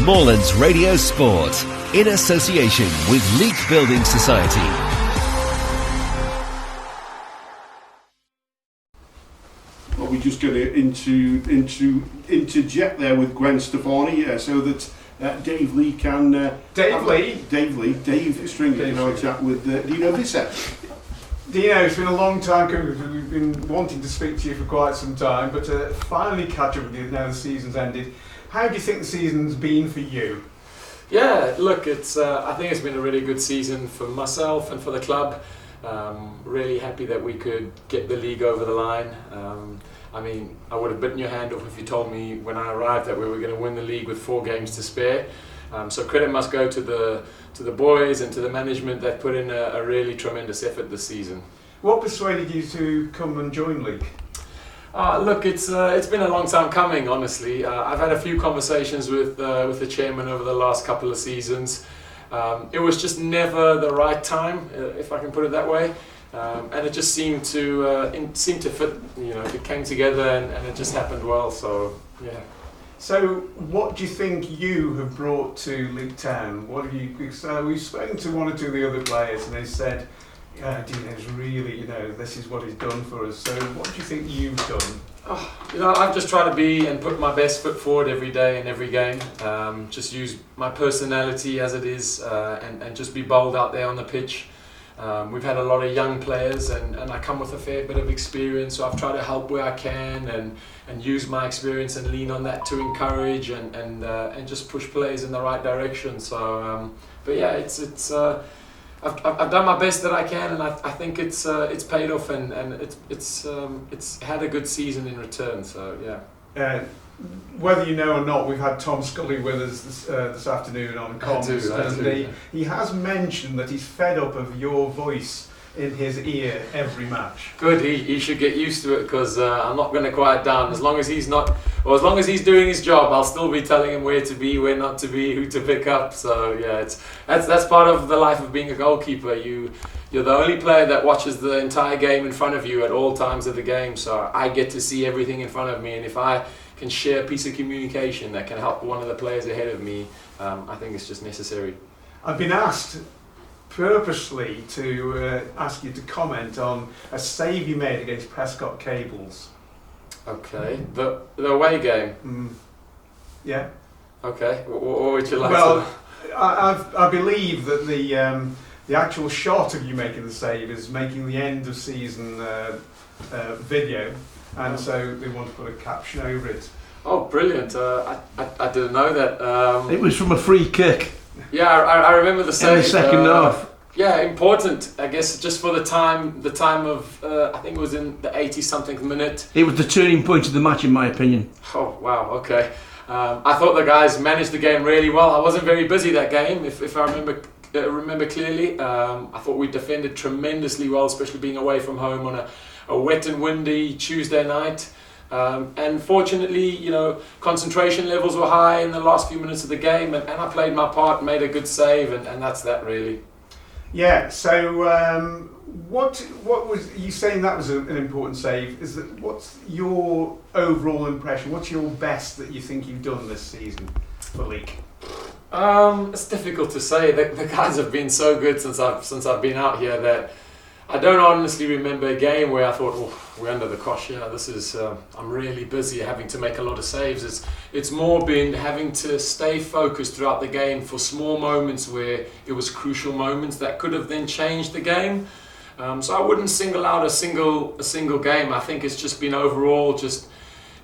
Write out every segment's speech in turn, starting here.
Moorlands Radio Sport in association with Leek Building Society. Well, we're just going to interject there with Gwen Stefani, so that Dave Lee can Dave Stringer can have a chat with Dino Visser. Dino, it's been a long time coming. We've been wanting to speak to you for quite some time, but to finally catch up with you now the season's ended. How do you think the season's been for you? Yeah, look, I think it's been a really good season for myself and for the club. Really happy that we could get the league over the line. I mean, I would have bitten your hand off if you told me when I arrived that we were going to win the league with 4 games to spare. So credit must go to the boys and to the management that put in a really tremendous effort this season. What persuaded you to come and join Leek? Look, it's been a long time coming, honestly. I've had a few conversations with the chairman over the last couple of seasons. It was just never the right time, if I can put it that way. And it just seemed to fit. You know, it came together and it just happened well. So yeah. So, what do you think you have brought to Leek Town? What have you? We've spoken to one or two of the other players, and they said, "Dino's really, this is what he's done for us." So, what do you think you've done? I've just tried to be and put my best foot forward every day in every game. Just use my personality as it is, and just be bold out there on the pitch. We've had a lot of young players, and I come with a fair bit of experience, so I've tried to help where I can and use my experience and lean on that to encourage and just push players in the right direction. So, but yeah, I've done my best that I can, and I think it's paid off, and it's had a good season in return. So yeah. Whether you know or not, we've had Tom Scully with us this afternoon on comms, and he has mentioned that he's fed up of your voice in his ear every match. Good, he should get used to it, because I'm not going to quiet down. As long as he's doing his job, I'll still be telling him where to be, where not to be, who to pick up. So yeah, that's part of the life of being a goalkeeper. You're the only player that watches the entire game in front of you at all times of the game. So I get to see everything in front of me, and if I can share a piece of communication that can help one of the players ahead of me, I think it's just necessary. I've been asked purposely to ask you to comment on a save you made against Prescott Cables. Okay, the away game. Yeah. Okay, what would you like? Well, I believe that the actual shot of you making the save is making the end of season video, and so they want to put a caption over it. Oh, brilliant! I didn't know that. It was from a free kick. Yeah, I remember the save. In the second half. Yeah, important. I guess just for the time of I think it was in the 80-something minute. It was the turning point of the match, in my opinion. Oh wow, okay. I thought the guys managed the game really well. I wasn't very busy that game, if I remember clearly. I thought we defended tremendously well, especially being away from home on a wet and windy Tuesday night. And fortunately, concentration levels were high in the last few minutes of the game, and I played my part, made a good save, and that's that really. Yeah. So, what was you saying that was an important save? What's your overall impression? What's your best that you think you've done this season for Leek? It's difficult to say. The guys have been so good since I've been out here that I don't honestly remember a game where I thought, we're under the cosh. Yeah, this is. I'm really busy, having to make a lot of saves. It's more been having to stay focused throughout the game for small moments where it was crucial moments that could have then changed the game. So I wouldn't single out a single game. I think it's just been overall just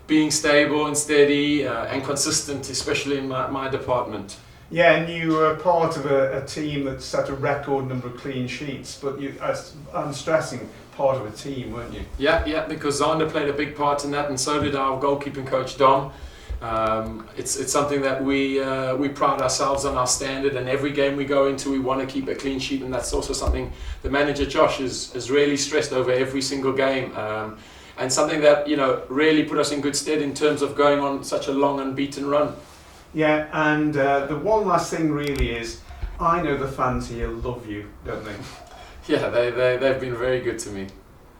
being stable and steady and consistent, especially in my department. Yeah, and you were part of a team that set a record number of clean sheets, but I'm stressing, part of a team, weren't you? Yeah, because Zander played a big part in that, and so did our goalkeeping coach Dom. It's something that we pride ourselves on, our standard, and every game we go into we want to keep a clean sheet, and that's also something the manager Josh has really stressed over every single game, and something that really put us in good stead in terms of going on such a long unbeaten run. Yeah, and the one last thing really is, I know the fans here love you, don't they? Yeah, they've been very good to me.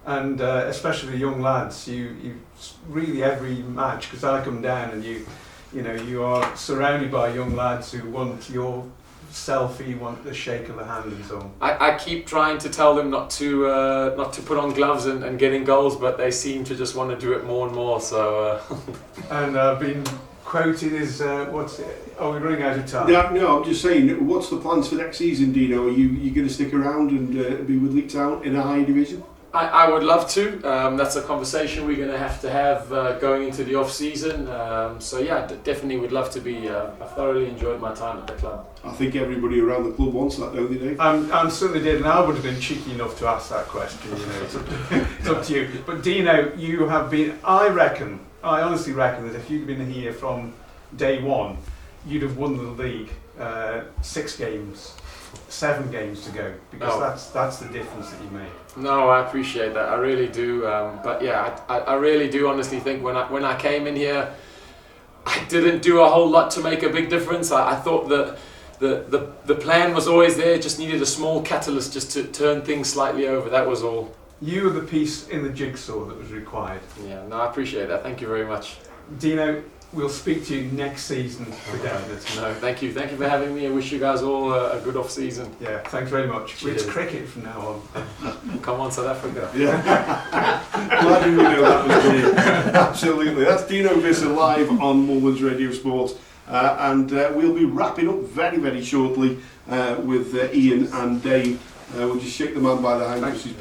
And especially the young lads, you really every match, because I come down and you You know, you are surrounded by young lads who want your selfie, want the shake of the hand and so on. I keep trying to tell them not to put on gloves and get in goals, but they seem to just want to do it more and more. So. And I've been quoted as what's it? Are we running out of time? Yeah, no, I'm just saying. What's the plans for next season, Dino? Are you going to stick around and be with Leek Town in a higher division? I would love to. That's a conversation we're going to have going into the off season. So yeah, definitely would love to be. I thoroughly enjoyed my time at the club. I think everybody around the club wants that, don't they, Dave? I'm certainly did, and I would have been cheeky enough to ask that question. You know, it's up to you. But Dino, you have been. I honestly reckon that if you'd been here from day one, you'd have won the league 6 games. 7 games to go, because that's the difference that you made. No, I appreciate that. I really do. But yeah, I really do honestly think when I came in here, I didn't do a whole lot to make a big difference. I thought that the plan was always there, just needed a small catalyst just to turn things slightly over. That was all. You were the piece in the jigsaw that was required. Yeah, no, I appreciate that. Thank you very much. Dino, we'll speak to you next season for definite. No, thank you for having me. I wish you guys all a good off season. Yeah, thanks very much. Cheers. It's cricket from now on. Come on, South Africa. Yeah. Glad you know that was good. Absolutely. That's Dino Visser live on Moorlands Radio Sport. And we'll be wrapping up very, very shortly with Ian and Dave. We'll just shake the man by the hand because he's